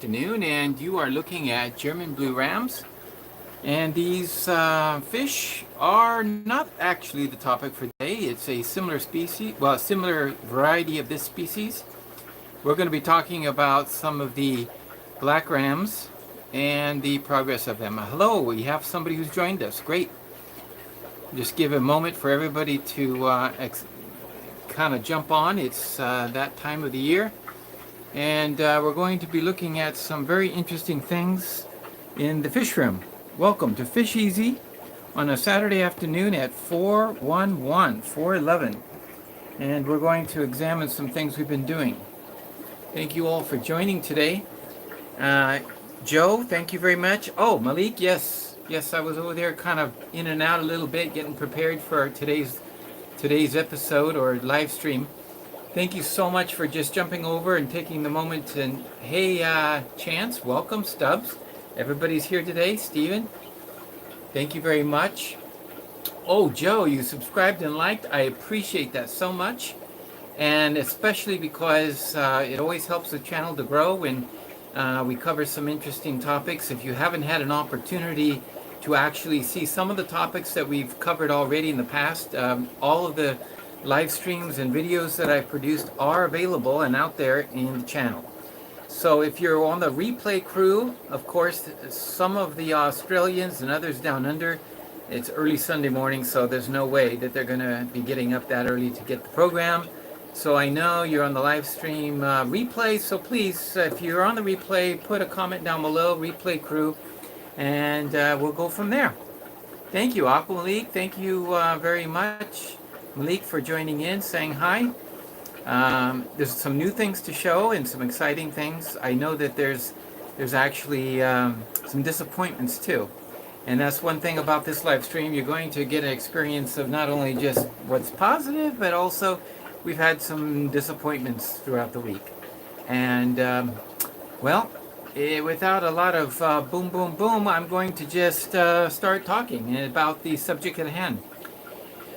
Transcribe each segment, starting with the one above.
afternoon, and you are looking at German blue rams. And these fish are not actually the topic for today. It's a similar species, well, a similar variety of this species. We're going to be talking about some of the black rams and the progress of them. Hello, we have somebody who's joined us. Great. Just give a moment for everybody to kind of jump on. It's that time of the year. And we're going to be looking at some very interesting things in the fish room. Welcome to Fish Easy on a Saturday afternoon at 411. And we're going to examine some things we've been doing. Thank you all for joining today. Joe, thank you very much. Oh, Malik, yes. Yes, I was over there kind of in and out a little bit, getting prepared for today's episode or live stream. Thank you so much for just jumping over and taking the moment. And hey, Chance, welcome. Stubbs, everybody's here today. Steven, thank you very much. Oh, Joe, you subscribed and liked. I appreciate that so much. And especially because it always helps the channel to grow when we cover some interesting topics. If you haven't had an opportunity to actually see some of the topics that we've covered already in the past, all of the live streams and videos that I've produced are available and out there in the channel. So if you're on the replay crew, of course, some of the Australians and others down under, it's early Sunday morning, so there's no way that they're going to be getting up that early to get the program. So I know you're on the live stream replay, so please, if you're on the replay, put a comment down below, replay crew, and we'll go from there. Thank you, Aqua Malik. Thank you very much, Malik, for joining in, saying hi. There's some new things to show and some exciting things. I know that there's actually some disappointments too. And that's one thing about this live stream. You're going to get an experience of not only just what's positive, but also we've had some disappointments throughout the week. And, without a lot of boom, boom, boom, I'm going to just start talking about the subject at hand.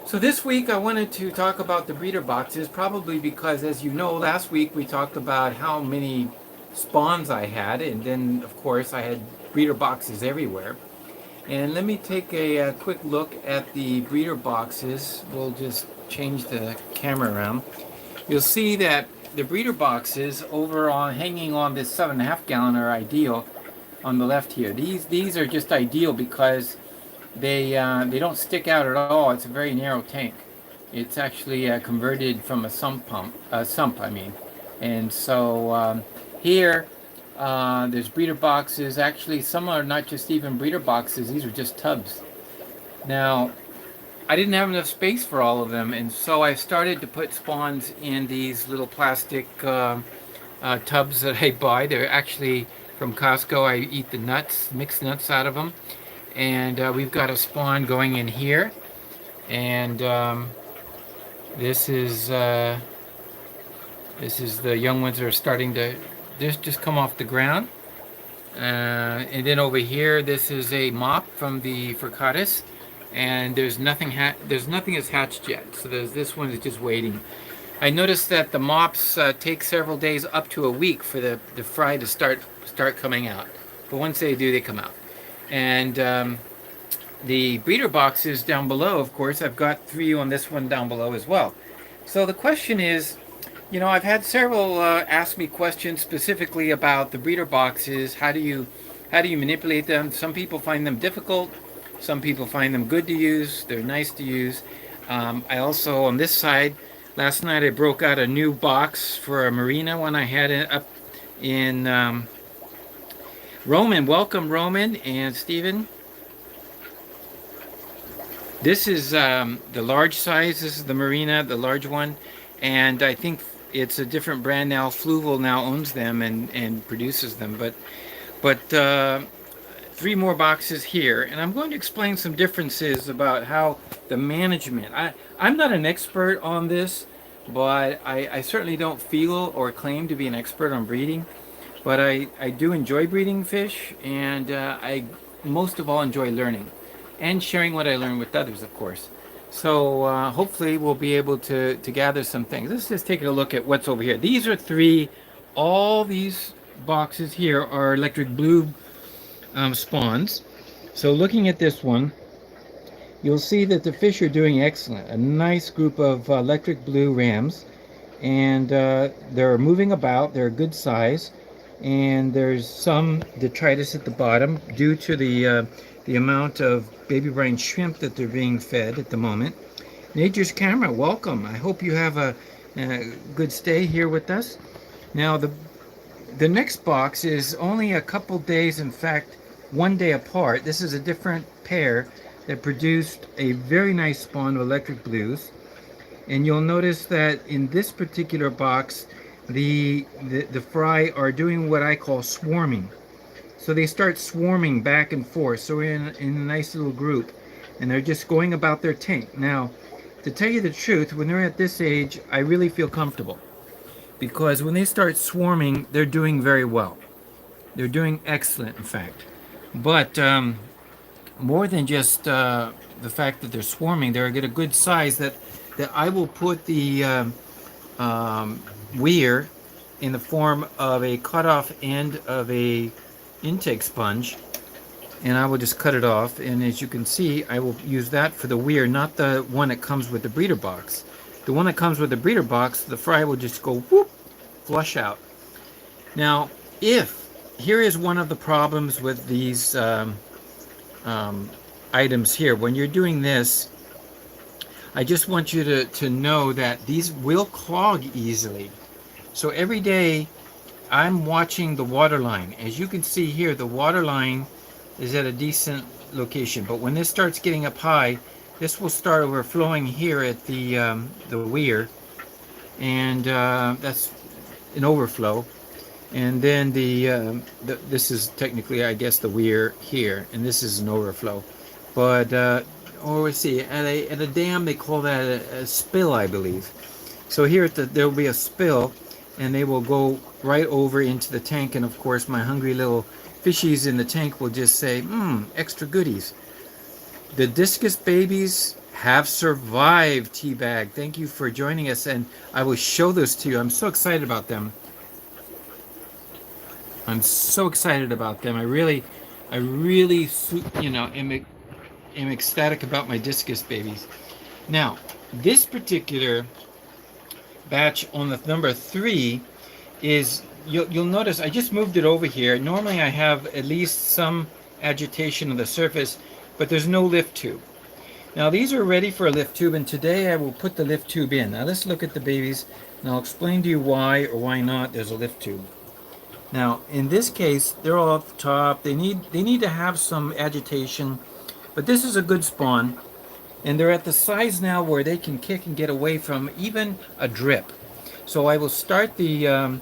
So this week I wanted to talk about the breeder boxes, probably because, as you know, last week we talked about how many spawns I had, and then, of course, I had breeder boxes everywhere. And let me take a quick look at the breeder boxes. We'll just change the camera around. You'll see that the breeder boxes over on hanging on this 7.5 gallon are ideal on the left here. These are just ideal because they don't stick out at all. It's a very narrow tank. It's actually converted from a sump, and so here there's breeder boxes. Actually, some are not just even breeder boxes. These are just tubs. Now, I didn't have enough space for all of them, and so I started to put spawns in these little plastic tubs that I buy. They're actually from Costco. I eat the nuts, mixed nuts out of them. And we've got a spawn going in here. And this is the young ones that are starting to just come off the ground. And then over here, this is a mop from the Aquatics. And there's nothing that's hatched yet. So this one is just waiting. I noticed that the mops take several days, up to a week, for the fry to start coming out. But once they do, they come out. And the breeder boxes down below, of course, I've got 3 on this one down below as well. So the question is, you know, I've had several ask me questions specifically about the breeder boxes. How do you manipulate them? Some people find them difficult. Some people find them good to use. They're nice to use. I also, on this side, last night I broke out a new box for a marina one I had up in Roman. Welcome, Roman and Steven. This is the large size. This is the marina, the large one. And I think it's a different brand now. Fluval now owns them and produces them. But 3 more boxes here, and I'm going to explain some differences about how the management. I'm not an expert on this, but I certainly don't feel or claim to be an expert on breeding. But I do enjoy breeding fish, and I most of all enjoy learning and sharing what I learn with others, of course. So hopefully we'll be able to gather some things. Let's just take a look at what's over here. These are 3. All these boxes here are electric blue spawns. So looking at this one, you'll see that the fish are doing excellent. A nice group of electric blue rams, and they're moving about. They're a good size, and there's some detritus at the bottom due to the amount of baby brine shrimp that they're being fed at the moment. Nature's Camera, welcome. I hope you have a good stay here with us. Now the next box is only a couple days, in fact, 1 day apart. This is a different pair that produced a very nice spawn of electric blues. And you'll notice that in this particular box, the fry are doing what I call swarming. So they start swarming back and forth. So we're in a nice little group, and they're just going about their tank. Now, to tell you the truth, when they're at this age, I really feel comfortable, because when they start swarming, they're doing very well. They're doing excellent, in fact. But more than just the fact that they're swarming, they're at a good size that I will put the weir in the form of a cut-off end of a intake sponge, and I will just cut it off. And as you can see, I will use that for the weir, not the one that comes with the breeder box. The one that comes with the breeder box, the fry will just go whoop, flush out. Now, here is one of the problems with these items here. When you're doing this, I just want you to know that these will clog easily. So every day I'm watching the water line. As you can see here, the water line is at a decent location, but when this starts getting up high, this will start overflowing here at the weir, and that's an overflow. And then this is technically, I guess, the weir here, and this is an overflow. But or let's see, at a dam they call that a spill, I believe. So here there will be a spill, and they will go right over into the tank, and of course my hungry little fishies in the tank will just say, extra goodies. The discus babies have survived, Teabag. Thank you for joining us, and I will show those to you. I'm so excited about them. I'm so excited about them. I really, am ecstatic about my discus babies. Now, this particular batch on the number 3 is, you'll notice I just moved it over here. Normally I have at least some agitation of the surface, but there's no lift tube. Now these are ready for a lift tube, and today I will put the lift tube in. Now let's look at the babies, and I'll explain to you why or why not there's a lift tube. Now in this case, they're all up the top. They need to have some agitation, but this is a good spawn, and they're at the size now where they can kick and get away from even a drip. So I will start the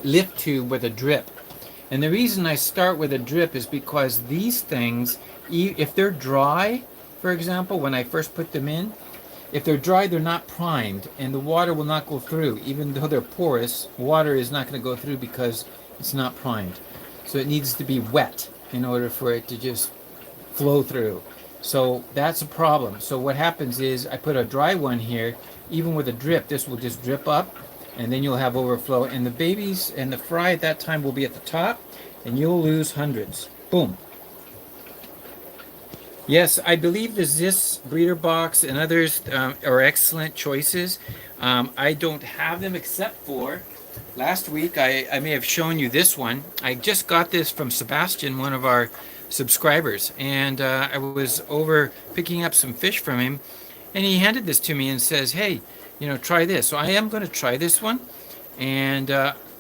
lift tube with a drip. And the reason I start with a drip is because these things, if they're dry, for example, when I first put them in, if they're dry, they're not primed, and the water will not go through. Even though they're porous, water is not going to go through because it's not primed. So it needs to be wet in order for it to just flow through. So that's a problem. So what happens is I put a dry one here. Even with a drip, this will just drip up, and then you'll have overflow, and the babies and the fry at that time will be at the top, and you'll lose hundreds. Boom. Yes, I believe the Zis breeder box and others are excellent choices. I don't have them, except for last week I may have shown you this one. I just got this from Sebastian, one of our subscribers, and I was over picking up some fish from him, and he handed this to me and says, hey, try this. So I am going to try this one, and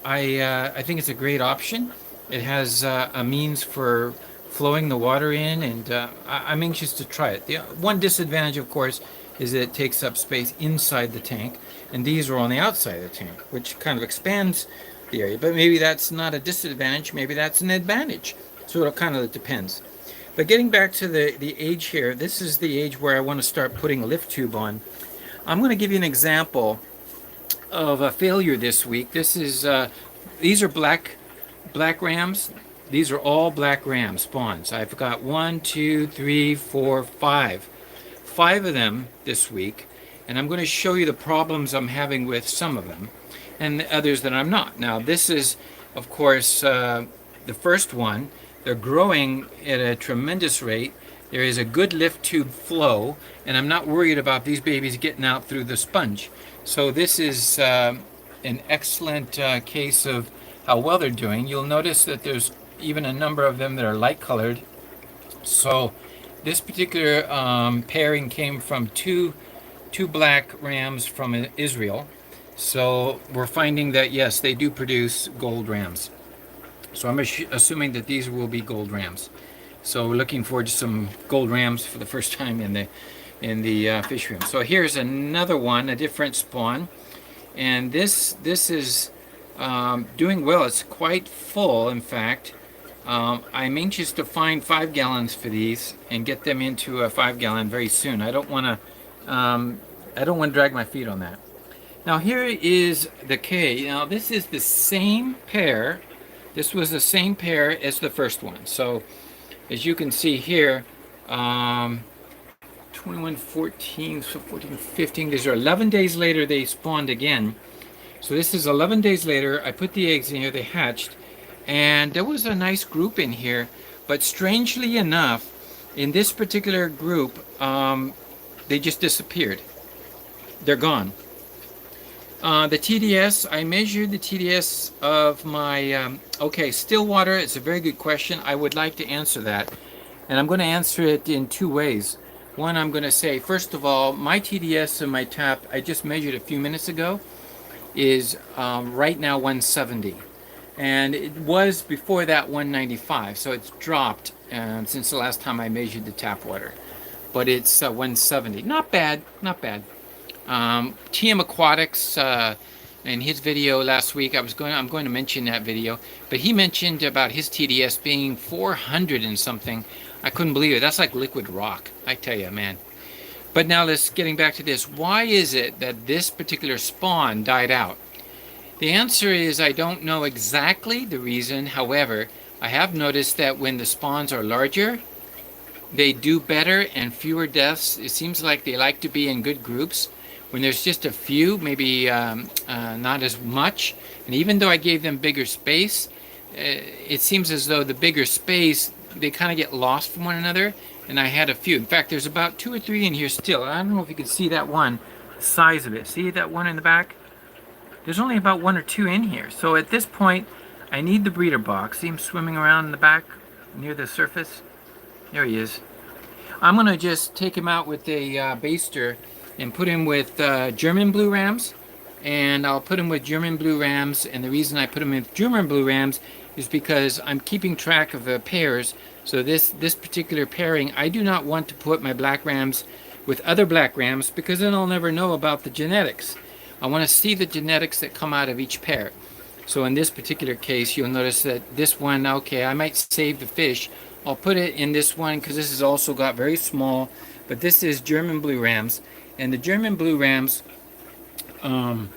I think it's a great option. It has a means for flowing the water in, and I'm anxious to try it. The one disadvantage, of course, is that it takes up space inside the tank, and these are on the outside of the tank, which kind of expands the area. But maybe that's not a disadvantage, maybe that's an advantage. So it kind of depends. But getting back to the age here, this is the age where I want to start putting a lift tube on. I'm going to give you an example of a failure this week. This is these are black rams. These are all black ram spawns. I've got 1, 2, 3, 4, 5. 5 of them this week, and I'm going to show you the problems I'm having with some of them and the others that I'm not. Now this is, of course, the first one. They're growing at a tremendous rate. There is a good lift tube flow, and I'm not worried about these babies getting out through the sponge. So this is an excellent case of how well they're doing. You'll notice that there's even a number of them that are light colored. So this particular pairing came from two black rams from Israel. So we're finding that yes, they do produce gold rams. So I'm assuming that these will be gold rams. So we're looking forward to some gold rams for the first time in the fish room. So here's another one, a different spawn, and this is doing well. It's quite full, in fact. I'm anxious to find 5 gallons for these and get them into a 5-gallon very soon. I don't want to drag my feet on that. Now here is the K. Now this is the same pair. This was the same pair as the first one. So as you can see here, 21, 14, so 14, 15. These are 11 days later they spawned again. So this is 11 days later. I put the eggs in here, they hatched, and there was a nice group in here. But strangely enough, in this particular group, they just disappeared. They're gone. The TDS, I measured the TDS of my, okay, still water. It's a very good question. I would like to answer that. And I'm going to answer it in two ways. One, I'm going to say, first of all, my TDS in my tap, I just measured a few minutes ago, is right now 170. And it was before that 195. So it's dropped since the last time I measured the tap water. But it's 170. Not bad, not bad. TM Aquatics, in his video last week, I'm going to mention that video, but he mentioned about his TDS being 400 and something. I couldn't believe it. That's like liquid rock, I tell you, man. But now getting back to this, why is it that this particular spawn died out? The answer is I don't know exactly the reason. However, I have noticed that when the spawns are larger, they do better and fewer deaths. It seems like they like to be in good groups. When there's just a few, maybe not as much, and even though I gave them bigger space, it seems as though the bigger space, they kind of get lost from one another, and I had a few. In fact, there's about 2 or 3 in here still. I don't know if you can see that one, the size of it. See that one in the back? There's only about 1 or 2 in here. So at this point, I need the breeder box. See him swimming around in the back near the surface? There he is. I'm going to just take him out with a baster and put him with German blue rams, and I'll put him with German blue rams. And the reason I put him with German blue rams is because I'm keeping track of the pairs. So this particular pairing, I do not want to put my black rams with other black rams, because then I'll never know about the genetics. I want to see the genetics that come out of each pair. So in this particular case, you'll notice that this one, okay, I might save the fish. I'll put it in this one because this has also got very small, but this is German blue rams. And the German blue rams, they're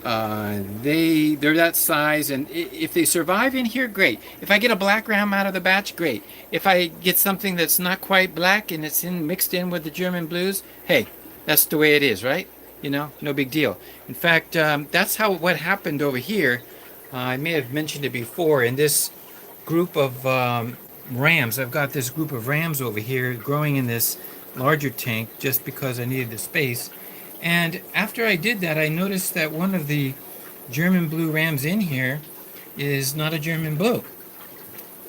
that size, and if they survive in here, great. If I get a black ram out of the batch, great. If I get something that's not quite black and it's mixed in with the German blues, hey, that's the way it is, right? You know, no big deal. In fact, that's what happened over here. I may have mentioned it before. In this group of rams, I've got this group of rams over here growing in this larger tank just because I needed the space. And after I did that, I noticed that one of the German blue rams in here is not a German blue.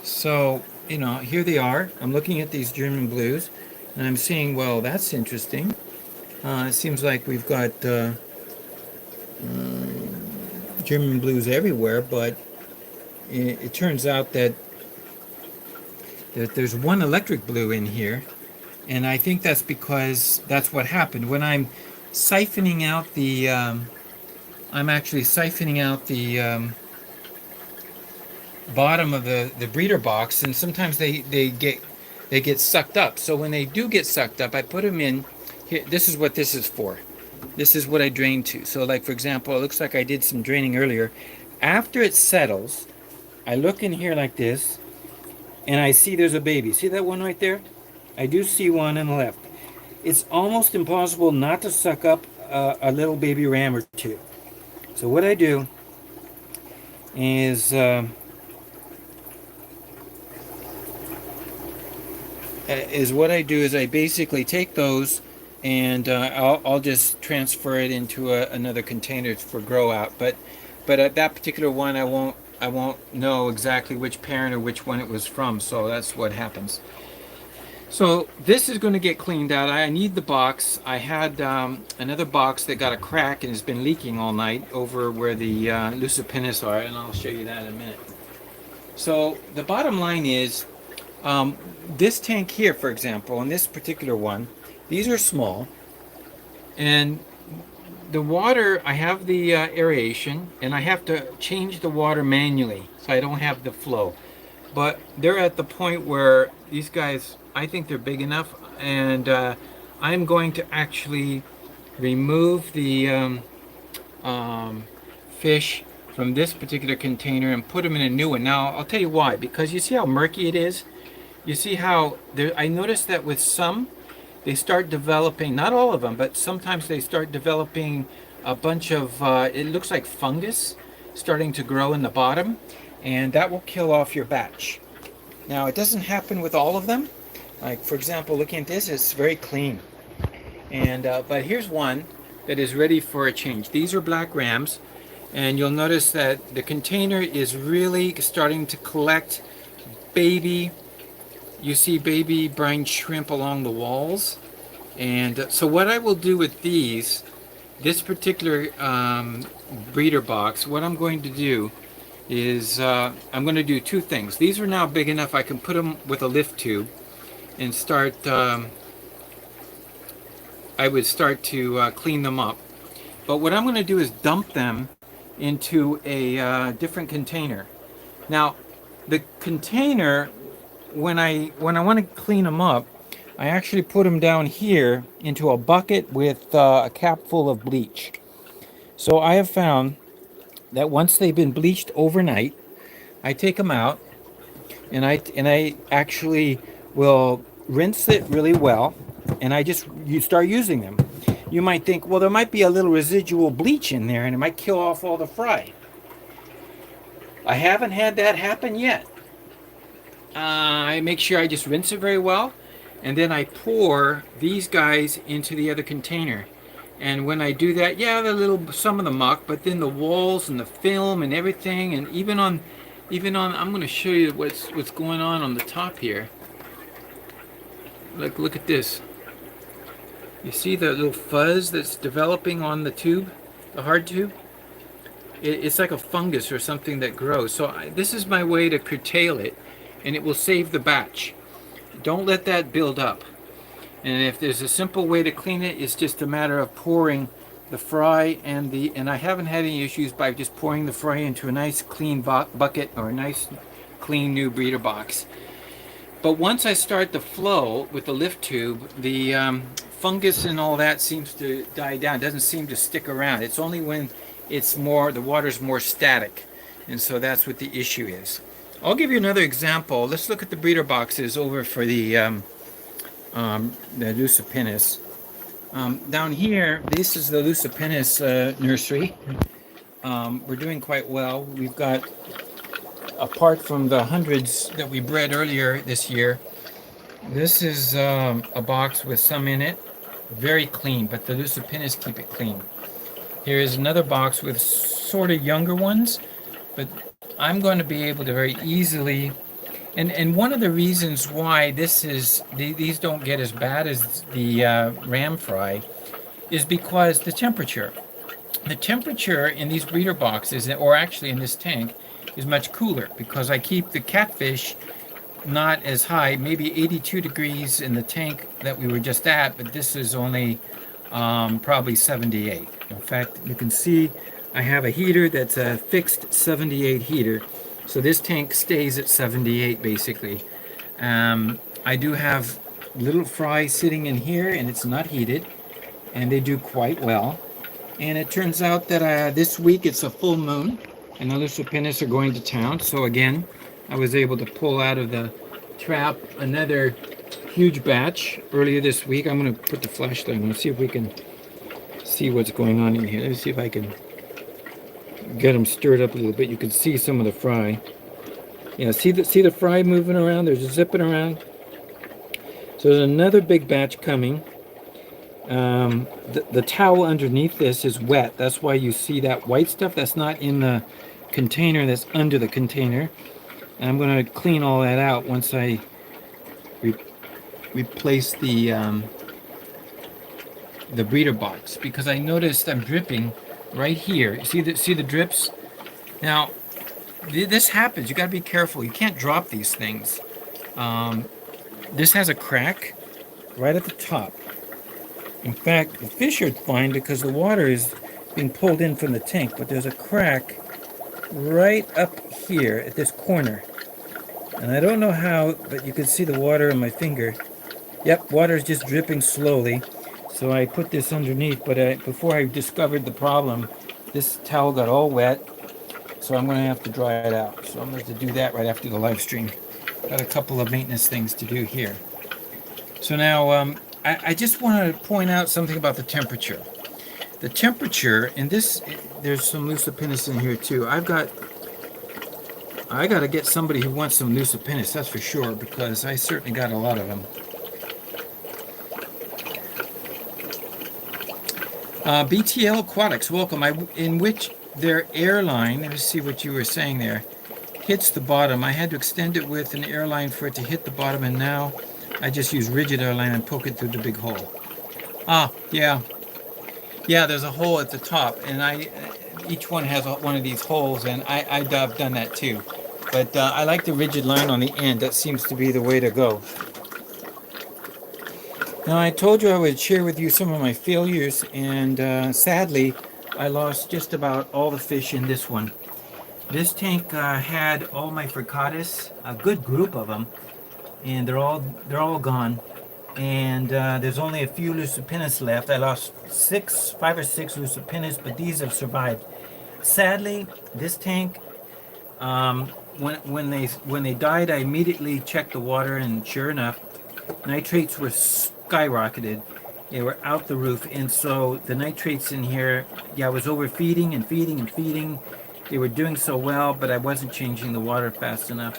So, you know, here they are. I'm looking at these German blues and I'm seeing, well, that's interesting. It seems like we've got German blues everywhere, but it turns out that there's one electric blue in here. And I think that's because that's what happened. When I'm siphoning out the, I'm actually siphoning out the bottom of the breeder box, and sometimes they get sucked up. So when they do get sucked up, I put them in here. This is what this is for. This is what I drain to. So like, for example, it looks like I did some draining earlier. After it settles, I look in here like this, and I see there's a baby. See that one right there? I do see one on the left. It's almost impossible not to suck up a little baby ram or two. So what I do is I basically take those and I'll just transfer it into another container for grow out. But at that particular one, I won't know exactly which parent or which one it was from. So that's what happens. So this is going to get cleaned out. I need the box. I had another box that got a crack and has been leaking all night over where the Lucipennis are, and I'll show you that in a minute. So the bottom line is, this tank here, for example, and this particular one, these are small, and the water, I have the aeration, and I have to change the water manually, so I don't have the flow. But they're at the point where these guys, I think they're big enough, and I'm going to actually remove the fish from this particular container and put them in a new one. Now, I'll tell you why. Because you see how murky it is? You see how I noticed that with some, they start developing, not all of them, but sometimes they start developing a bunch of, it looks like fungus starting to grow in the bottom, and that will kill off your batch. Now, it doesn't happen with all of them. Like, for example, looking at this, it's very clean. And but here's one that is ready for a change. These are black rams, and you'll notice that the container is really starting to collect baby. You see baby brine shrimp along the walls. And so what I will do with this particular breeder box, what I'm going to do is I'm going to do two things. These are now big enough I can put them with a lift tube and start, I would start to clean them up. But what I'm going to do is dump them into a different container. Now, the container, when I want to clean them up, I actually put them down here into a bucket with a cap full of bleach. So I have found that once they've been bleached overnight, I take them out and I actually will rinse it really well, and you start using them. You might think, well, there might be a little residual bleach in there and it might kill off all the fry. I haven't had that happen yet. I make sure I just rinse it very well, and then I pour these guys into the other container. And when I do that, yeah, some of the muck, but then the walls and the film and everything, and even on, I'm going to show you what's going on the top here. Look at this. You see the little fuzz that's developing on the tube, the hard tube? It's like a fungus or something that grows. So this is my way to curtail it, and it will save the batch. Don't let that build up. And if there's a simple way to clean it, it's just a matter of pouring the fry and I haven't had any issues by just pouring the fry into a nice clean bucket or a nice clean new breeder box. But once I start the flow with the lift tube, the fungus and all that seems to die down. It doesn't seem to stick around. It's only when the water's more static. And so that's what the issue is. I'll give you another example. Let's look at the breeder boxes over for the Lucipennis. Down here, this is the Lucipennis nursery. We're doing quite well. We've got, apart from the hundreds that we bred earlier this year, this is a box with some in it. Very clean, but the Lucipennis keep it clean. Here is another box with sort of younger ones, but I'm going to be able to very easily, and one of the reasons why these don't get as bad as the ram fry is because the temperature. The temperature in these breeder boxes, or actually in this tank, is much cooler because I keep the catfish not as high, maybe 82 degrees in the tank that we were just at, but this is only probably 78. In fact, you can see I have a heater that's a fixed 78 heater, so this tank stays at 78 basically. I do have little fry sitting in here, and it's not heated, and they do quite well. And it turns out that this week it's a full moon, and the Lucipennis are going to town, so again, I was able to pull out of the trap another huge batch earlier this week. I'm going to put the flashlight on and see if we can see what's going on in here. Let me see if I can get them stirred up a little bit. You can see some of the fry. Yeah, see the fry moving around? There's a zipping around. So there's another big batch coming. The towel underneath this is wet. That's why you see that white stuff. That's not in the container. That's under the container. And I'm going to clean all that out once I replace the breeder box, because I noticed I'm dripping right here. You see the drips? Now, this happens. You got to be careful. You can't drop these things. This has a crack right at the top. In fact, the fish are fine because the water is being pulled in from the tank, but there's a crack right up here at this corner. And I don't know how, but you can see the water on my finger. Yep, water is just dripping slowly. So I put this underneath, but before I discovered the problem, this towel got all wet. So I'm going to have to dry it out. So I'm going to do that right after the live stream. Got a couple of maintenance things to do here. So now I just want to point out something about the temperature. The temperature in this, there's some Lucipennis in here too. I got to get somebody who wants some Lucipennis, that's for sure, because I certainly got a lot of them. BTL Aquatics, welcome. In which their airline, let me see what you were saying there, hits the bottom. I had to extend it with an airline for it to hit the bottom, and now I just use rigid airline and poke it through the big hole. Ah, yeah. Yeah, there's a hole at the top, and each one has one of these holes, and I've done that too. But I like the rigid line on the end. That seems to be the way to go. Now, I told you I would share with you some of my failures, and sadly, I lost just about all the fish in this one. This tank had all my Fricatus, a good group of them, and they're all gone. And there's only a few Lucipennis left. I lost 5 or 6 Lucipennis, but these have survived. Sadly, this tank, when they died, I immediately checked the water, and sure enough, nitrates were skyrocketed. They were out the roof, and so the nitrates in here, yeah, I was overfeeding and feeding and feeding. They were doing so well, but I wasn't changing the water fast enough,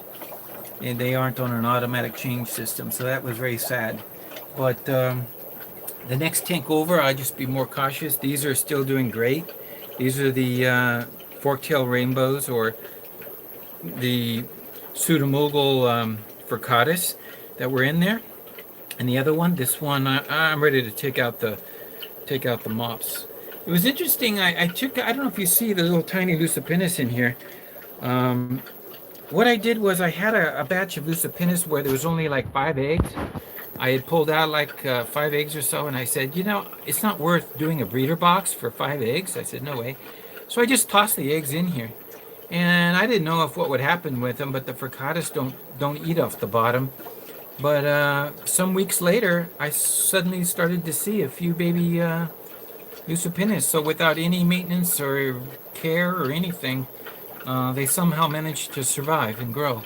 and they aren't on an automatic change system, so that was very sad. But the next tank over, I'll just be more cautious. These are still doing great. These are the fork-tail rainbows, or the pseudomogul Fricatus that were in there. And the other one, this one, I'm ready to take out the mops. It was interesting. I don't know if you see the little tiny Lucipennis in here. What I did was I had a batch of Lucipennis where there was only like 5 eggs. I had pulled out like 5 eggs or so, and I said, it's not worth doing a breeder box for 5 eggs. I said, no way. So I just tossed the eggs in here, and I didn't know what would happen with them, but the Fricatus don't eat off the bottom. But some weeks later, I suddenly started to see a few baby Lucipennis. So without any maintenance or care or anything, they somehow managed to survive and grow.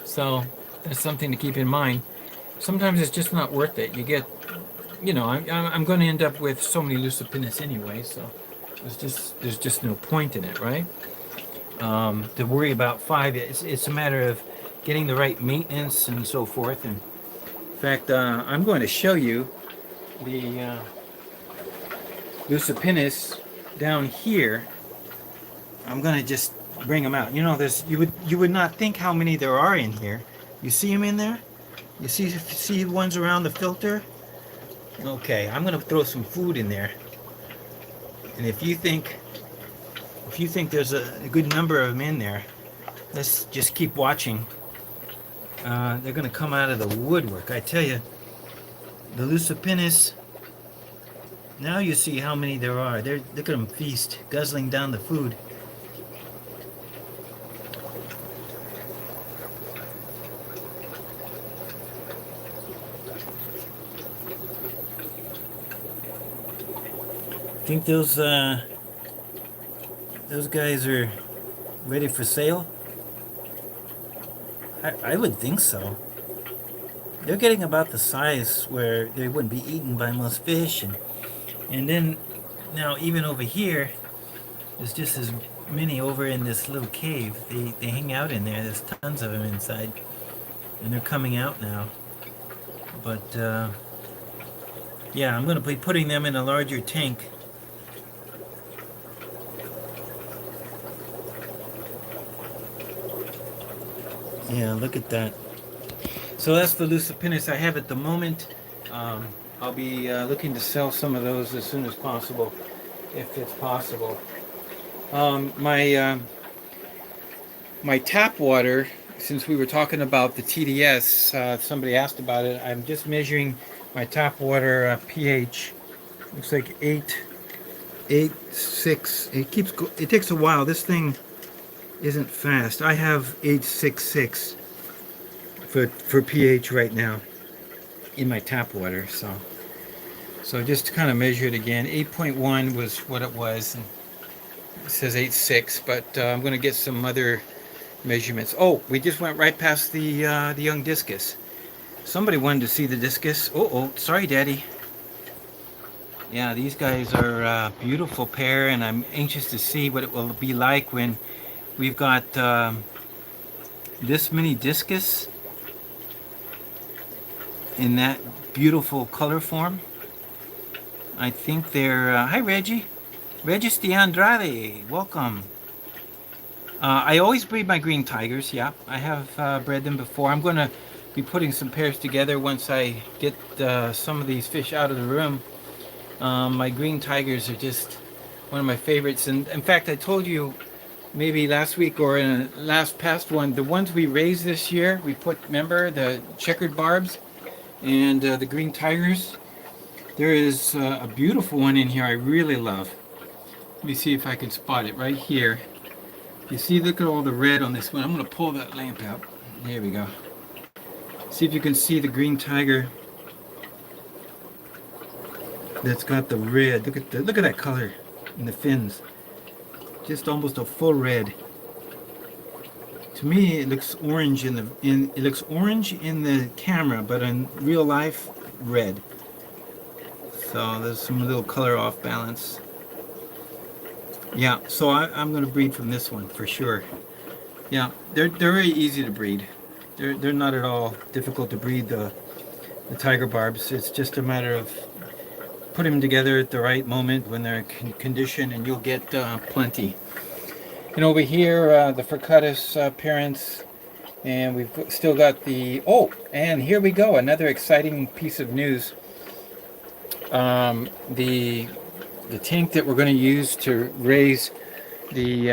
So that's something to keep in mind. Sometimes it's just not worth it. You get, I'm going to end up with so many Lucipennis anyway, so there's just no point in it, right? To worry about 5, it's a matter of getting the right maintenance and so forth. And in fact, I'm going to show you the Lucipennis down here. I'm going to just bring them out. You would not think how many there are in here. You see them in there? You see ones around the filter? Okay, I'm going to throw some food in there. And if you think there's a good number of them in there, let's just keep watching. They're going to come out of the woodwork. I tell you, the Lucipennis, now you see how many there are. Look at them feast, guzzling down the food. Think those guys are ready for sale? I would think so. They're getting about the size where they wouldn't be eaten by most fish, and then Now, even over here, there's just as many over in this little cave. They hang out in there. There's tons of them inside, and they're coming out now. But yeah, I'm going to be putting them in a larger tank. Yeah, look at that. So that's the Lucipinus I have at the moment. Um, I'll be looking to sell some of those as soon as possible, if it's possible. My tap water, since we were talking about the TDS, somebody asked about it. I'm just measuring my tap water pH. Looks like 8.6. It takes a while. This thing isn't fast. I have 8.66 for pH right now in my tap water. So just to kind of measure it again, 8.1 was what it was. And it says 8.6, but I'm going to get some other measurements. Oh, we just went right past the young discus. Somebody wanted to see the discus. Oh, sorry, Daddy. Yeah, these guys are a beautiful pair, and I'm anxious to see what it will be like when we've got this many discus in that beautiful color form. I think they're... hi, Reggie. Regis de Andrade, welcome. I always breed my green tigers, yeah. I have bred them before. I'm going to be putting some pairs together once I get some of these fish out of the room. My green tigers are just one of my favorites. And in fact, I told you maybe last week or in a last past one, the ones we raised this year, we put, remember, the checkered barbs and the green tigers. There is a beautiful one in here I really love. Let me see if I can spot it right here. You see, look at all the red on this one. I'm going to pull that lamp out. There we go. See if you can see the green tiger that's got the red. Look at that color in the fins. Just almost a full red. To me, it looks orange it looks orange in the camera, but in real life, red. So there's some little color off balance. Yeah, so I'm going to breed from this one for sure. Yeah, they're very easy to breed. They're not at all difficult to breed, the tiger barbs. It's just a matter of putting them together at the right moment when they're in condition, and you'll get plenty. And over here, the Furcutus parents, and we've still got the... Oh, and here we go, another exciting piece of news. The tank that we're going to use to raise the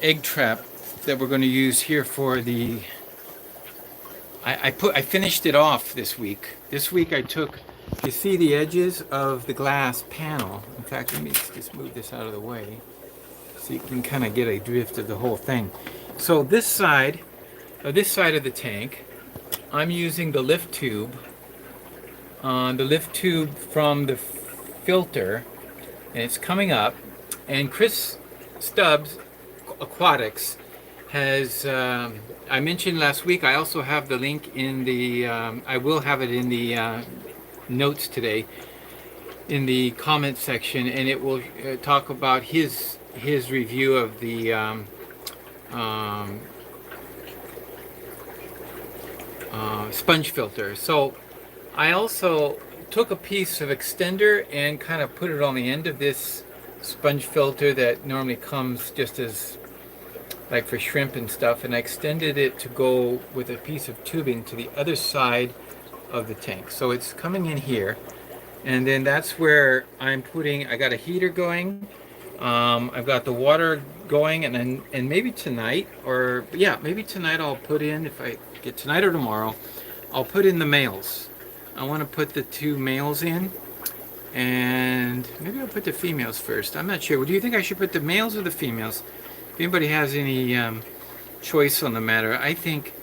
egg trap that we're going to use here for the... I finished it off this week. This week I took, you see the edges of the glass panel. In fact, let me just move this out of the way so you can kind of get a drift of the whole thing. So this side of the tank, I'm using the lift tube. The lift tube from the filter, and it's coming up. And Chris Stubbs Aquatics has, I mentioned last week, I also have the link in the, I will have it in the notes today, in the comment section, and it will talk about his review of the sponge filter. So I also took a piece of extender and kind of put it on the end of this sponge filter that normally comes just as like for shrimp and stuff, and I extended it to go with a piece of tubing to the other side of the tank. So it's coming in here, and then that's where I'm putting, I got a heater going, I've got the water going, and maybe tonight, or yeah, maybe tonight I'll put in, if I get tonight or tomorrow, I'll put in the males. I want to put the 2 males in, and maybe I'll put the females first. I'm not sure. Do you think I should put the males or the females? If anybody has any choice on the matter, I think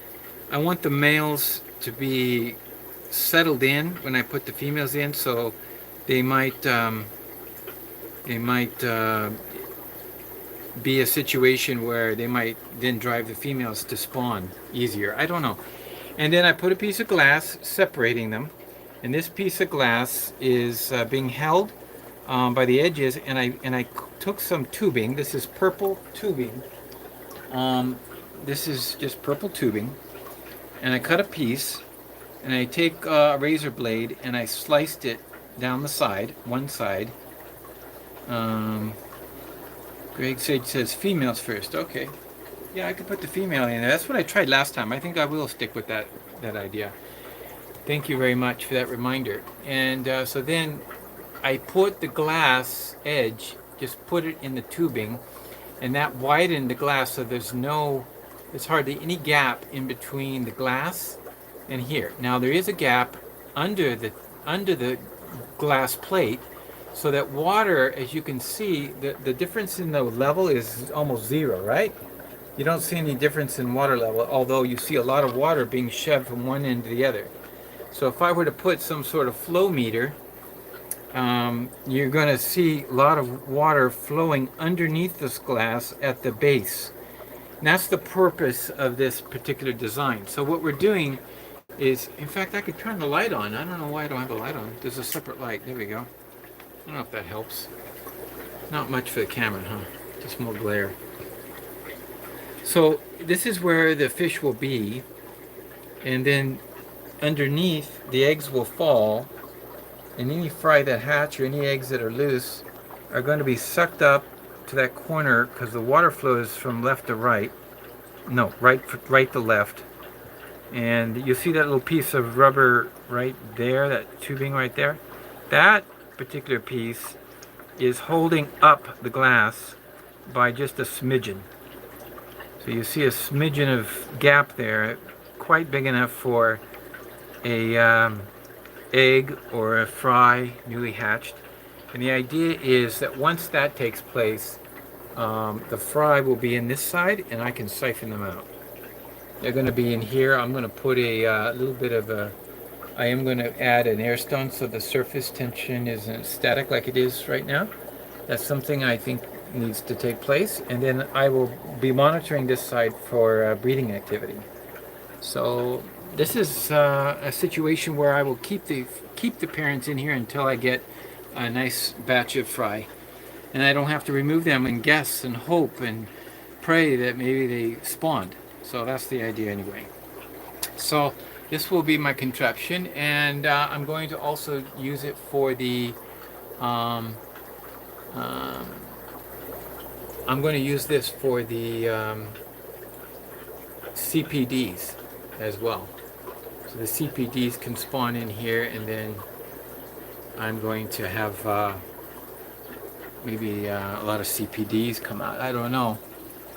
I want the males to be settled in when I put the females in, so they might be a situation where they might then drive the females to spawn easier. I don't know. And then I put a piece of glass separating them. And this piece of glass is being held by the edges, and I took some tubing. This is purple tubing. This is just purple tubing, and I cut a piece, and I take a razor blade and I sliced it down the side, one side. Greg Sage says females first. Okay, yeah, I could put the female in there. That's what I tried last time. I think I will stick with that idea. Thank you very much for that reminder. And so then I put the glass edge, just put it in the tubing, and that widened the glass so there's hardly any gap in between the glass and here. Now there is a gap under the glass plate, so that water, as you can see, the difference in the level is almost zero, right? You don't see any difference in water level, although you see a lot of water being shoved from one end to the other. So if I were to put some sort of flow meter, you're going to see a lot of water flowing underneath this glass at the base. And that's the purpose of this particular design. So what we're doing is, in fact, I could turn the light on. I don't know why I don't have a light on. There's a separate light. There we go. I don't know if that helps. Not much for the camera, huh? Just more glare. So this is where the fish will be, and then underneath the eggs will fall, and any fry that hatch or any eggs that are loose are going to be sucked up to that corner, because the water flows from left to right. No, right to left. And you see that little piece of rubber right there, that tubing right there? That particular piece is holding up the glass by just a smidgen. So you see a smidgen of gap there, quite big enough for a egg or a fry newly hatched. And the idea is that once that takes place, the fry will be in this side, and I can siphon them out. They're going to be in here. I'm going to put a little bit of a, I am going to add an air stone so the surface tension isn't static like it is right now. That's something I think needs to take place. And then I will be monitoring this side for breeding activity. So this is a situation where I will keep the parents in here until I get a nice batch of fry. And I don't have to remove them and guess and hope and pray that maybe they spawned. So that's the idea anyway. So this will be my contraption, and I'm going to also use it for the I'm going to use this for the CPDs as well. So the CPDs can spawn in here, and then I'm going to have maybe a lot of CPDs come out. I don't know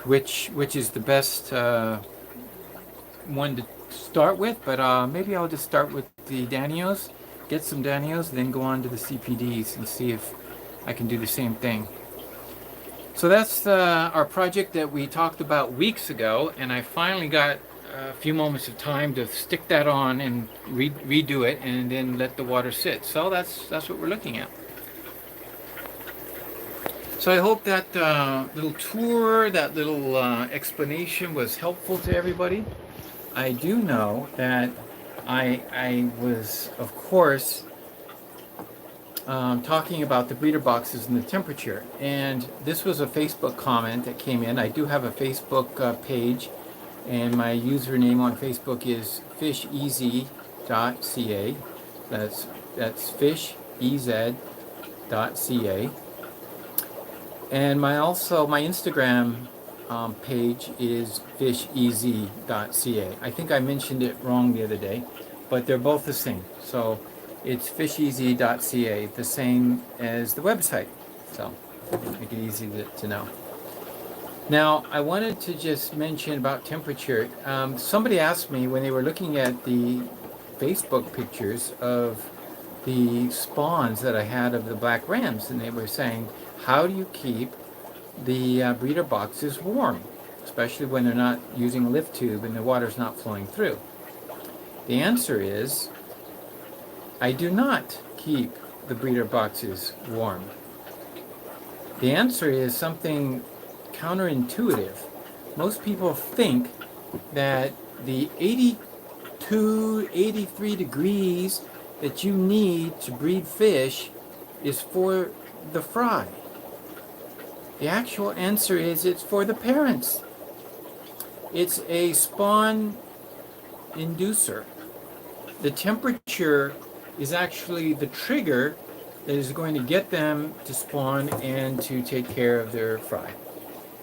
which is the best one to start with, but maybe I'll just start with the Danios, get some Danios, then go on to the CPDs and see if I can do the same thing. So that's our project that we talked about weeks ago, and I finally got a few moments of time to stick that on and redo it, and then let the water sit. So that's what we're looking at. So I hope that little tour, that little explanation was helpful to everybody. I do know that I was, of course, talking about the breeder boxes and the temperature. And this was a Facebook comment that came in. I do have a Facebook page, and my username on Facebook is fishez.ca. That's fishez.ca. And my Instagram page is fishez.ca. I think I mentioned it wrong the other day, but they're both the same. So it's fishez.ca, the same as the website. So make it easy to know. Now, I wanted to just mention about temperature. Somebody asked me when they were looking at the Facebook pictures of the spawns that I had of the black rams, and they were saying, how do you keep the breeder boxes warm, especially when they're not using a lift tube and the water's not flowing through? The answer is, I do not keep the breeder boxes warm. The answer is something counterintuitive. Most people think that the 82, 83 degrees that you need to breed fish is for the fry. The actual answer is it's for the parents. It's a spawn inducer. The temperature is actually the trigger that is going to get them to spawn and to take care of their fry.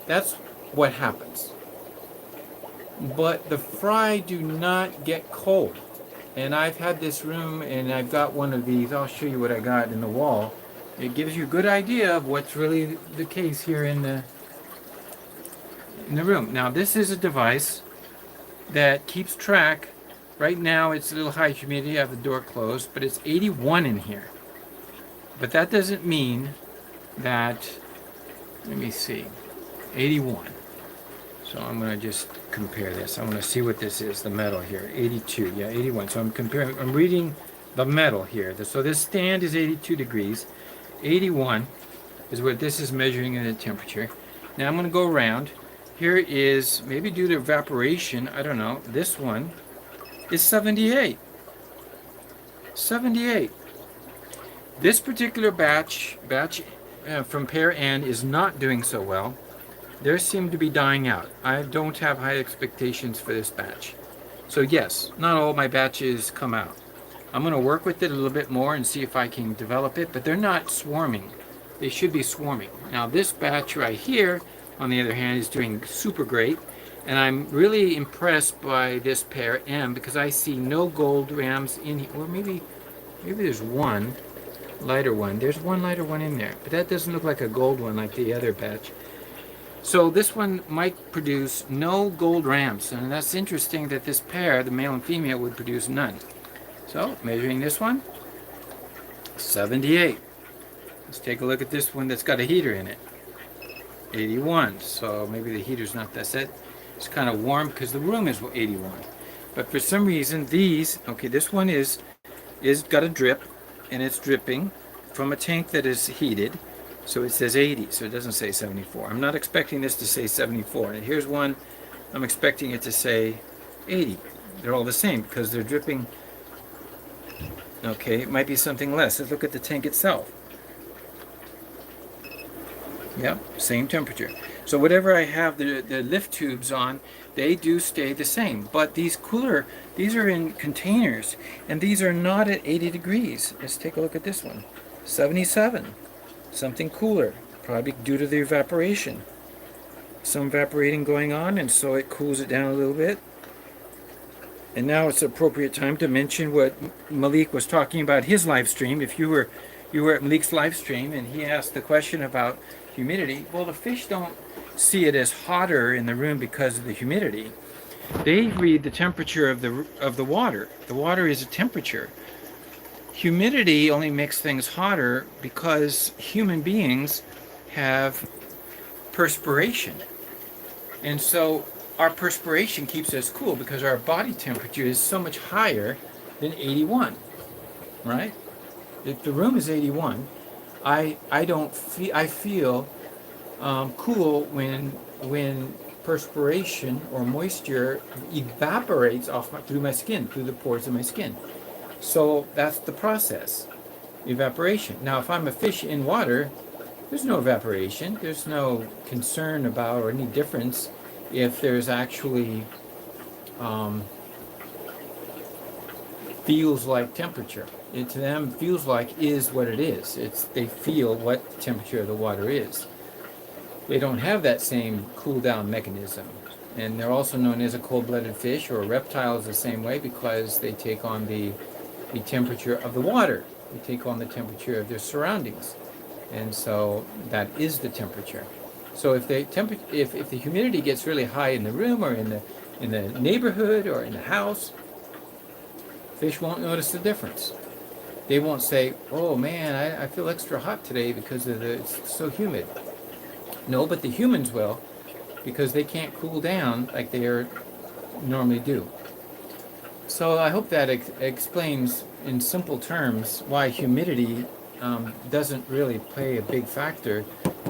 That's what happens. But the fry do not get cold. And I've had this room, and I've got one of these. I'll show you what I got in the wall. It gives you a good idea of what's really the case here in the room. Now, this is a device that keeps track. Right now, it's a little high humidity. I have the door closed, but it's 81 in here. But that doesn't mean that, let me see, 81. So I'm going to just compare this. I want to see what this is, the metal here. 82, yeah, 81. So I'm comparing, I'm reading the metal here. So this stand is 82 degrees. 81 is what this is measuring in the temperature. Now I'm going to go around. Here is, maybe due to evaporation, I don't know, this one is 78. 78. This particular batch from pair N is not doing so well. Theirs seem to be dying out. I don't have high expectations for this batch. So yes, not all my batches come out. I'm going to work with it a little bit more and see if I can develop it, but they're not swarming. They should be swarming. Now this batch right here, on the other hand, is doing super great, and I'm really impressed by this pair M because I see no gold rams in here. Or maybe there's one lighter one. There's one lighter one in there, but that doesn't look like a gold one like the other batch. So this one might produce no gold rams, and that's interesting that this pair, the male and female, would produce none. So measuring this one, 78. Let's take a look at this one that's got a heater in it. 81. So maybe the heater's not that set. It's kind of warm because the room is 81. But for some reason these, okay, this one is got a drip, and it's dripping from a tank that is heated. So it says 80, so it doesn't say 74. I'm not expecting this to say 74. And here's one, I'm expecting it to say 80. They're all the same because they're dripping. Okay, it might be something less. Let's look at the tank itself. Yep, same temperature. So whatever I have the lift tubes on, they do stay the same. But these cooler, these are in containers, and these are not at 80 degrees. Let's take a look at this one. 77. Something cooler, probably due to the evaporation. Some evaporating going on, and so it cools it down a little bit. And now it's appropriate time to mention what Malik was talking about his live stream. If you were at Malik's live stream and he asked the question about humidity, well, the fish don't see it as hotter in the room because of the humidity. They read the temperature of the water. The water is a temperature. Humidity only makes things hotter because human beings have perspiration. And so our perspiration keeps us cool because our body temperature is so much higher than 81, right? If the room is 81, I feel cool when perspiration or moisture evaporates through my skin, through the pores of my skin. So that's the process, evaporation. Now, if I'm a fish in water, there's no evaporation. There's no concern about or any difference if there's actually feels like temperature. It to them feels like is what it is. They feel what the temperature of the water is. They don't have that same cool down mechanism. And they're also known as a cold-blooded fish, or reptiles the same way, because they take on the temperature of the water. They take on the temperature of their surroundings. And so that is the temperature. So if the humidity gets really high in the room or in the neighborhood or in the house, fish won't notice the difference. They won't say, "Oh man, I feel extra hot today because it's so humid." No, but the humans will, because they can't cool down like they normally do. So I hope that explains in simple terms why humidity doesn't really play a big factor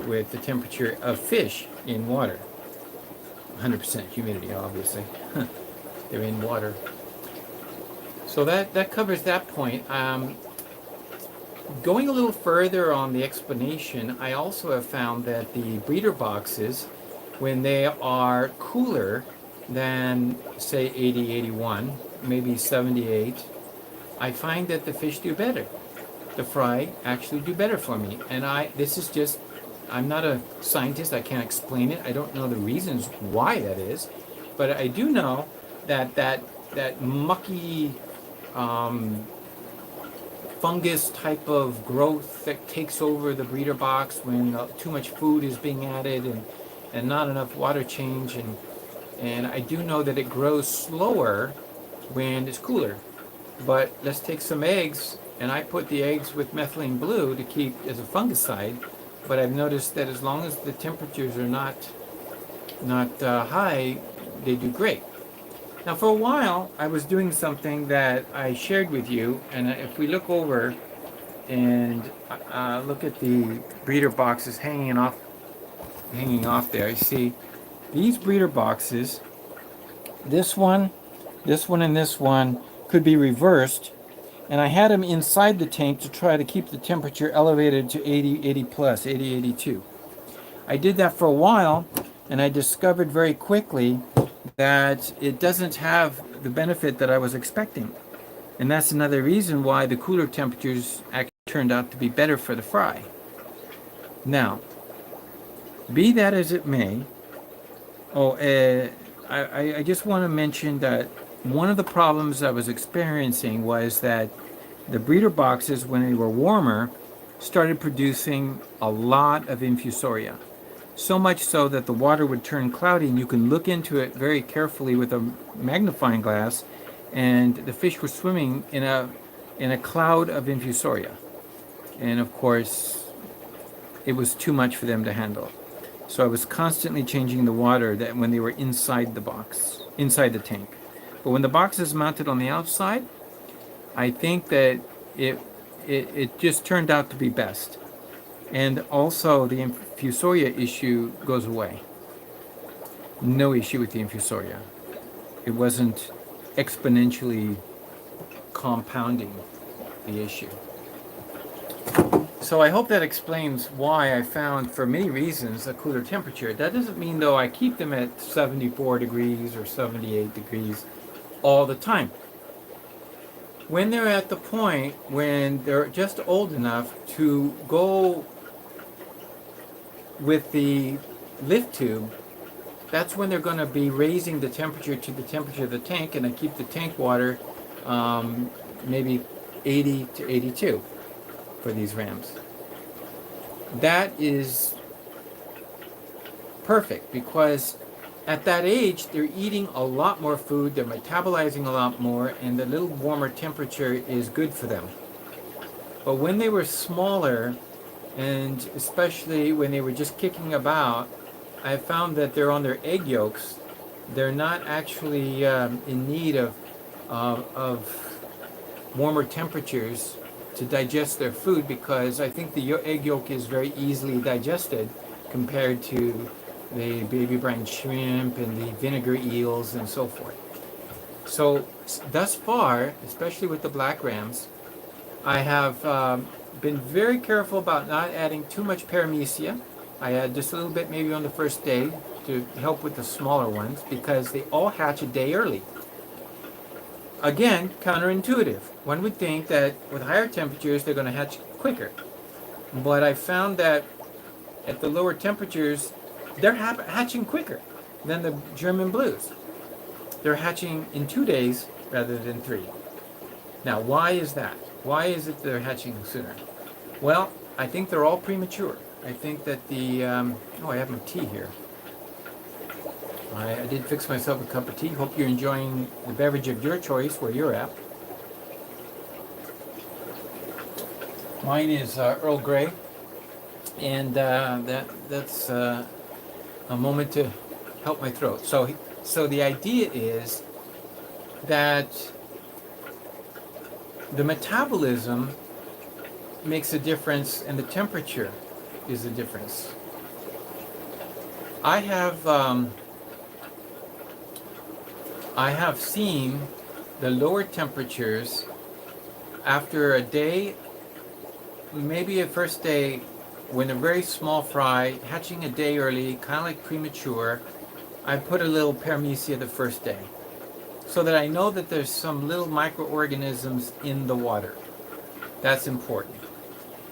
with the temperature of fish in water. 100% humidity, obviously. They're in water. So that covers that point. Going a little further on the explanation, I also have found that the breeder boxes, when they are cooler than, say, 80, 81, maybe 78, I find that the fish do better. The fry actually do better for me. And this is just, I'm not a scientist, I can't explain it. I don't know the reasons why that is, but I do know that mucky, fungus type of growth that takes over the breeder box when too much food is being added and not enough water change, and I do know that it grows slower when it's cooler. But let's take some eggs, and I put the eggs with methylene blue to keep as a fungicide, but I've noticed that as long as the temperatures are not high, they do great. Now, for a while, I was doing something that I shared with you, and if we look over and look at the breeder boxes hanging off there, you see these breeder boxes. This one, and this one could be reversed, and I had them inside the tank to try to keep the temperature elevated to 80 plus, 80, 82. I did that for a while, and I discovered very quickly that it doesn't have the benefit that I was expecting. And that's another reason why the cooler temperatures actually turned out to be better for the fry. Now, be that as it may, I just want to mention that one of the problems I was experiencing was that the breeder boxes, when they were warmer, started producing a lot of infusoria. So much so that the water would turn cloudy, and you can look into it very carefully with a magnifying glass, and the fish were swimming in a cloud of infusoria. And of course, it was too much for them to handle. So I was constantly changing the water that when they were inside the box, inside the tank. But when the box is mounted on the outside, I think that it just turned out to be best. And also the infusoria issue goes away. No issue with the infusoria. It wasn't exponentially compounding the issue. So I hope that explains why I found, for many reasons, a cooler temperature. That doesn't mean, though, I keep them at 74 degrees or 78 degrees all the time. When they're at the point when they're just old enough to go with the lift tube, that's when they're going to be raising the temperature to the temperature of the tank, and I keep the tank water maybe 80 to 82 for these rams. That is perfect because at that age they're eating a lot more food, they're metabolizing a lot more, and the little warmer temperature is good for them. But when they were smaller, and especially when they were just kicking about, I found that they're on their egg yolks. They're not actually in need of warmer temperatures to digest their food, because I think the egg yolk is very easily digested compared to the baby brine shrimp and the vinegar eels and so forth. So thus far, especially with the black rams, I have been very careful about not adding too much paramecia. I add just a little bit maybe on the first day to help with the smaller ones, because they all hatch a day early. Again, counterintuitive. One would think that with higher temperatures they're going to hatch quicker. But I found that at the lower temperatures they're hatching quicker than the German blues. They're hatching in 2 days rather than 3. Now, why is that? Why is it they're hatching sooner? Well, I think they're all premature. I think that the... I have my tea here. I did fix myself a cup of tea. Hope you're enjoying the beverage of your choice where you're at. Mine is Earl Grey, and that's a moment to help my throat. So the idea is that the metabolism makes a difference, and the temperature is a difference. I have seen the lower temperatures, after a day, maybe a first day, when a very small fry, hatching a day early, kind of like premature, I put a little paramecia the first day, so that I know that there's some little microorganisms in the water. That's important.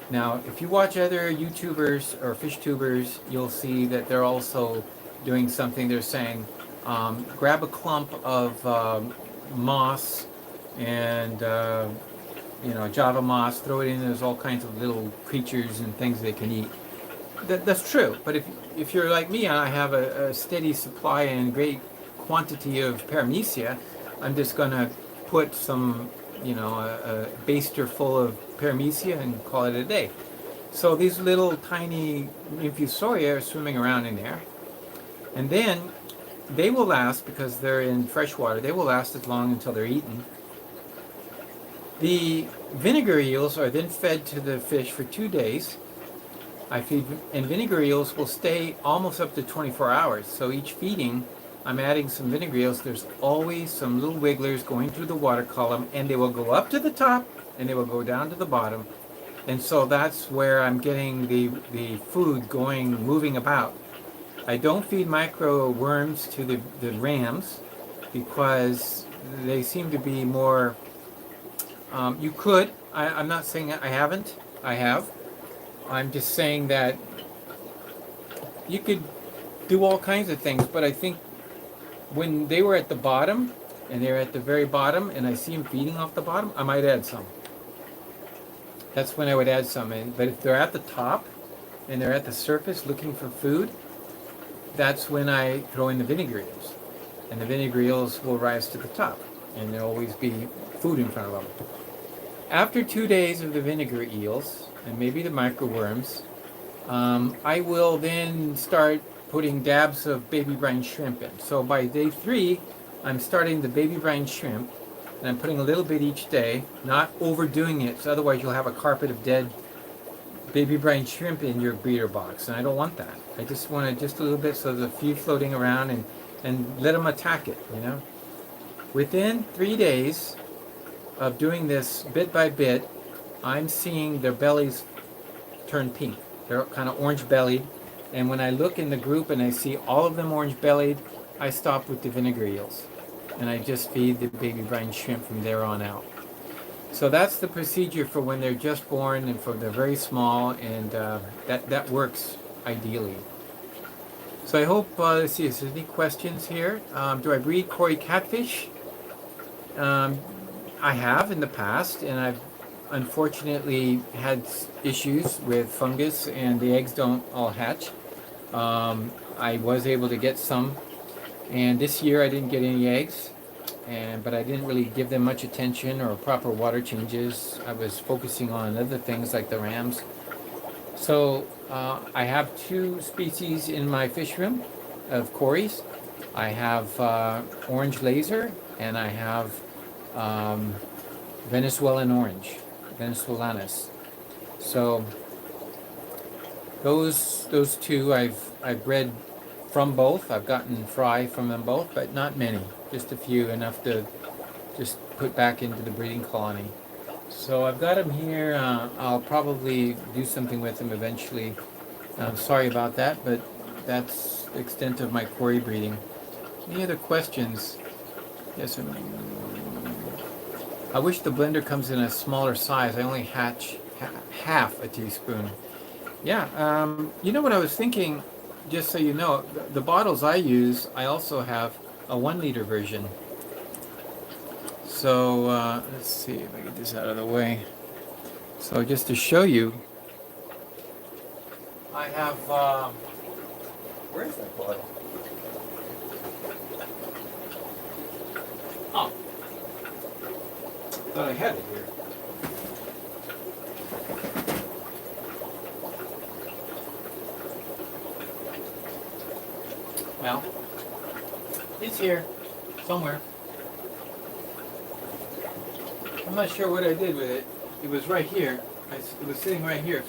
Now, if you watch other YouTubers or fish tubers, you'll see that they're also doing something. They're saying, grab a clump of moss and Java moss, throw it in. There's all kinds of little creatures and things they can eat. That's true. But if you're like me and I have a steady supply and great quantity of paramecia, I'm just gonna put some, a baster full of paramecia and call it a day. So these little tiny infusoria are swimming around in there, and then they will last, because they're in fresh water, they will last as long until they're eaten. The vinegar eels are then fed to the fish for 2 days. And vinegar eels will stay almost up to 24 hours. So each feeding, I'm adding some vinegar eels. There's always some little wigglers going through the water column, and they will go up to the top and they will go down to the bottom. And so that's where I'm getting the food going, moving about. I don't feed micro worms to the rams, because they seem to be more, you could, I'm not saying I haven't, I have. I'm just saying that you could do all kinds of things, but I think when they were at the bottom, and they're at the very bottom, and I see them feeding off the bottom, I might add some. That's when I would add some in. But if they're at the top, and they're at the surface looking for food, that's when I throw in the vinegar eels. And the vinegar eels will rise to the top, and there'll always be food in front of them. After 2 days of the vinegar eels, and maybe the microworms, I will then start putting dabs of baby brine shrimp in. So by day 3, I'm starting the baby brine shrimp, and I'm putting a little bit each day, not overdoing it, so otherwise you'll have a carpet of dead baby brine shrimp in your breeder box, and I don't want that. I just want it just a little bit, so there's a few floating around, and let them attack it, Within 3 days of doing this bit by bit, I'm seeing their bellies turn pink. They're kind of orange bellied, and when I look in the group and I see all of them orange bellied, I stop with the vinegar eels, and I just feed the baby brine shrimp from there on out. So that's the procedure for when they're just born and for they're very small, and that works ideally. So I hope, let's see if there's any questions here. Do I breed Cory catfish? I have in the past, and I've unfortunately had issues with fungus, and the eggs don't all hatch. I was able to get some, and this year I didn't get any eggs, but I didn't really give them much attention or proper water changes. I was focusing on other things like the rams. So I have 2 species in my fish room of Corys. I have orange laser, and I have Venezuelan orange, Venezuelanas. So those 2 I've bred from both. I've gotten fry from them both, but not many. Just a few, enough to just put back into the breeding colony. So I've got them here. I'll probably do something with them eventually. Sorry about that, but that's the extent of my Cory breeding. Any other questions? Yes, I wish the blender comes in a smaller size. I only hatch half a teaspoon. Yeah, you know what I was thinking, just so you know, the bottles I use, I also have a 1-liter version. So let's see if I get this out of the way. So just to show you, I have, where's that bottle? Oh, thought I had it here. Well, it's here somewhere. I'm not sure what I did with it. It was right here. It was sitting right here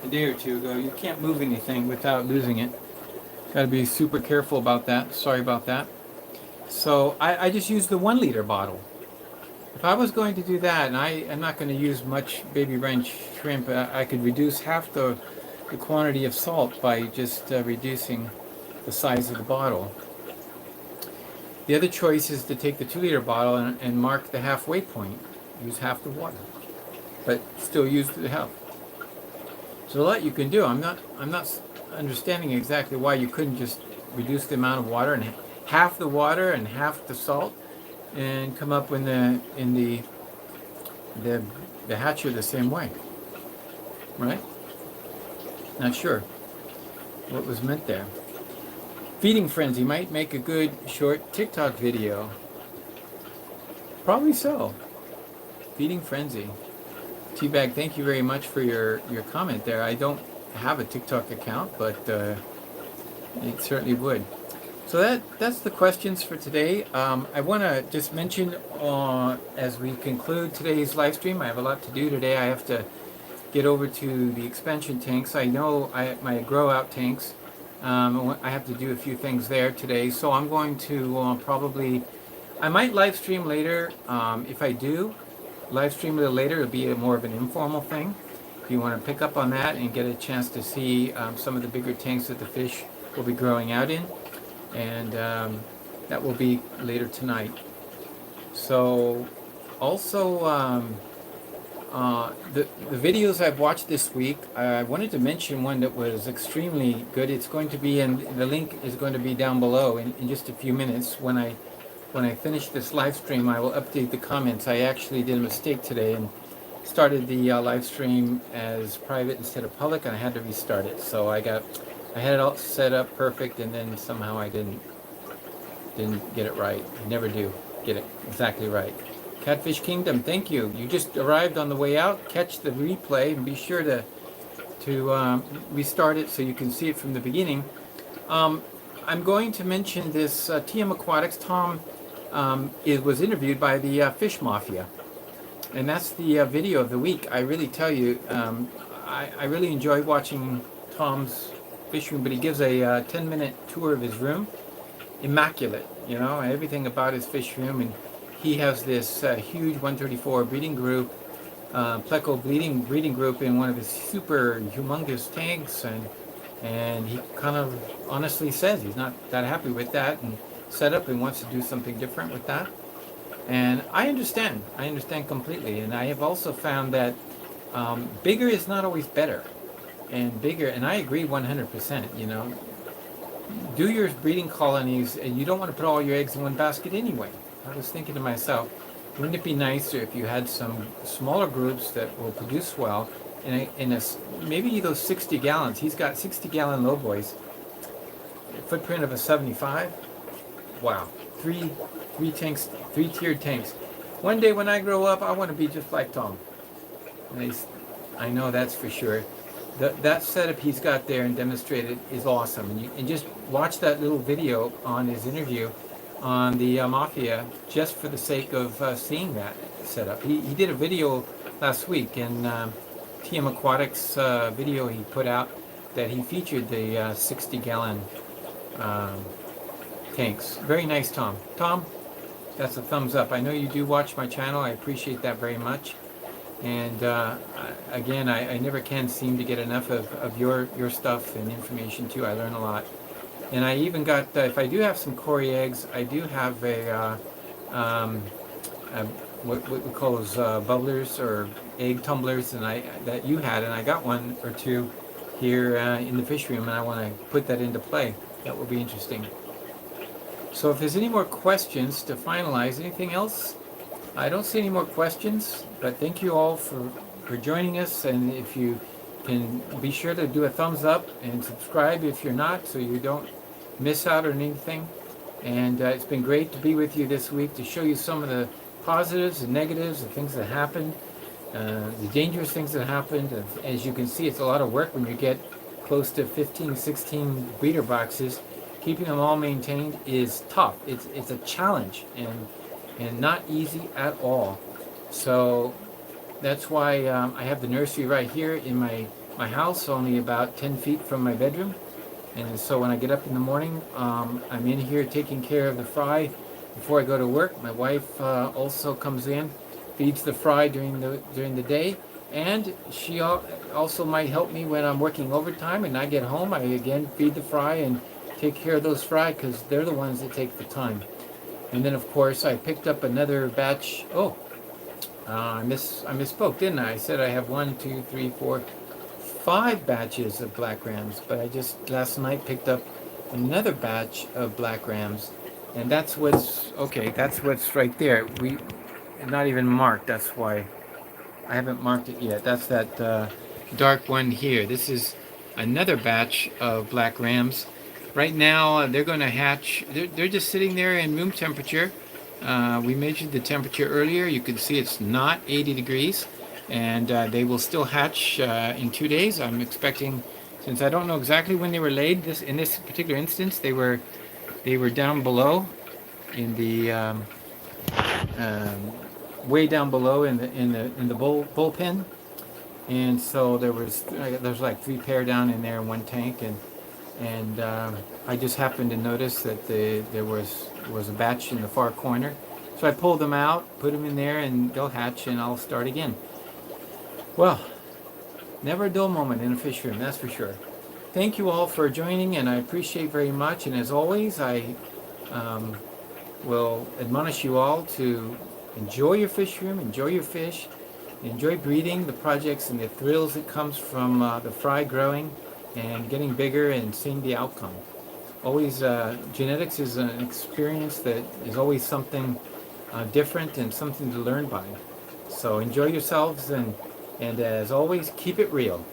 a day or 2 ago. You can't move anything without losing it. Got to be super careful about that. Sorry about that. So I just used the 1-liter bottle. If I was going to do that, and I'm not going to use much baby wrench shrimp, I could reduce half the quantity of salt by just reducing the size of the bottle. The other choice is to take the 2 liter bottle and mark the halfway point. Use half the water, but still use the half. So a lot you can do. I'm not understanding exactly why you couldn't just reduce the amount of water and half the water and half the salt, and come up in the hatcher the same way, right? Not sure what was meant there. Feeding frenzy might make a good short TikTok video. Probably so. Feeding frenzy. Teabag, thank you very much for your comment there. I don't have a TikTok account, but it certainly would. So that's the questions for today. I want to just mention as we conclude today's live stream, I have a lot to do today. I have to get over to the expansion tanks. I know my grow out tanks. I have to do a few things there today, so I'm going to I might live stream later. If I do live stream a little later, it'll be more of an informal thing. If you want to pick up on that and get a chance to see some of the bigger tanks that the fish will be growing out in, and that will be later tonight. So also the videos I've watched this week, I wanted to mention one that was extremely good. It's going to be the link is going to be down below in just a few minutes. When I finish this live stream, I will update the comments. I actually did a mistake today and started the live stream as private instead of public, and I had to restart it. So I had it all set up perfect, and then somehow I didn't get it right. I never do get it exactly right. Catfish Kingdom, thank you. You just arrived on the way out. Catch the replay and be sure to restart it so you can see it from the beginning. I'm going to mention this TM Aquatics. Tom was interviewed by the Fish Mafia, and that's the video of the week. I really tell you, I really enjoy watching Tom's fish room, but he gives a 10-minute tour of his room. Immaculate, you know, everything about his fish room, and he has this huge 134 breeding group, Pleco breeding group in one of his super humongous tanks, and he kind of honestly says he's not that happy with that and setup and wants to do something different with that. And I understand completely. And I have also found that bigger is not always better, and I agree 100%. You know, do your breeding colonies, and you don't want to put all your eggs in one basket anyway. I was thinking to myself, wouldn't it be nicer if you had some smaller groups that will produce well, maybe those 60 gallons. He's got 60-gallon low boys, footprint of a 75. Wow, three tanks, 3-tiered tanks. One day when I grow up, I want to be just like Tom. I know that's for sure. That setup he's got there and demonstrated is awesome. And just watch that little video on his interview on the Mafia, just for the sake of seeing that setup. He did a video last week, and TM Aquatics video he put out that he featured the 60-gallon tanks. Very nice, Tom. Tom, that's a thumbs up. I know you do watch my channel. I appreciate that very much. And again, I never can seem to get enough of your stuff and information too. I learn a lot. And I even got, if I do have some Cory eggs, I do have what we call those bubblers or egg tumblers, and that you had, and I got one or two here in the fish room, and I want to put that into play. That will be interesting. So if there's any more questions to finalize, anything else? I don't see any more questions, but thank you all for joining us, and if you can be sure to do a thumbs up and subscribe if you're not, so you don't miss out on anything. And it's been great to be with you this week to show you some of the positives and negatives, the things that happened, the dangerous things that happened. As you can see, it's a lot of work when you get close to 15, 16 breeder boxes. Keeping them all maintained is tough. It's a challenge and not easy at all. So that's why I have the nursery right here in my house, only about 10 feet from my bedroom. And so when I get up in the morning, I'm in here taking care of the fry before I go to work. My wife also comes in feeds the fry during the day, and she also might help me when I'm working overtime and I get home. I again feed the fry and take care of those fry because they're the ones that take the time. And then of course I picked up another batch. Oh, I misspoke, didn't I? I said I have 1, 2, 3, 4, 5 batches of black rams, but I just last night picked up another batch of black rams, and that's what's okay. That's what's right there. We not even marked. That's why I haven't marked it yet. That's that dark one here. This is another batch of black rams. Right now they're going to hatch. They're just sitting there in room temperature. We measured the temperature earlier. You can see it's not 80 degrees, and they will still hatch in 2 days. I'm expecting, since I don't know exactly when they were laid. In this particular instance, they were down below, in the way down below in the bullpen, and so there's like 3 pair down in there in one tank, and I just happened to notice that there was a batch in the far corner. So I pulled them out, put them in there, and they'll hatch, and I'll start again. Well, never a dull moment in a fish room, that's for sure. Thank you all for joining, and I appreciate very much. And as always, I will admonish you all to enjoy your fish room, enjoy your fish, enjoy breeding, the projects, and the thrills that comes from the fry growing and getting bigger and seeing the outcome. Always, genetics is an experience that is always something different and something to learn by. So enjoy yourselves, and as always, keep it real.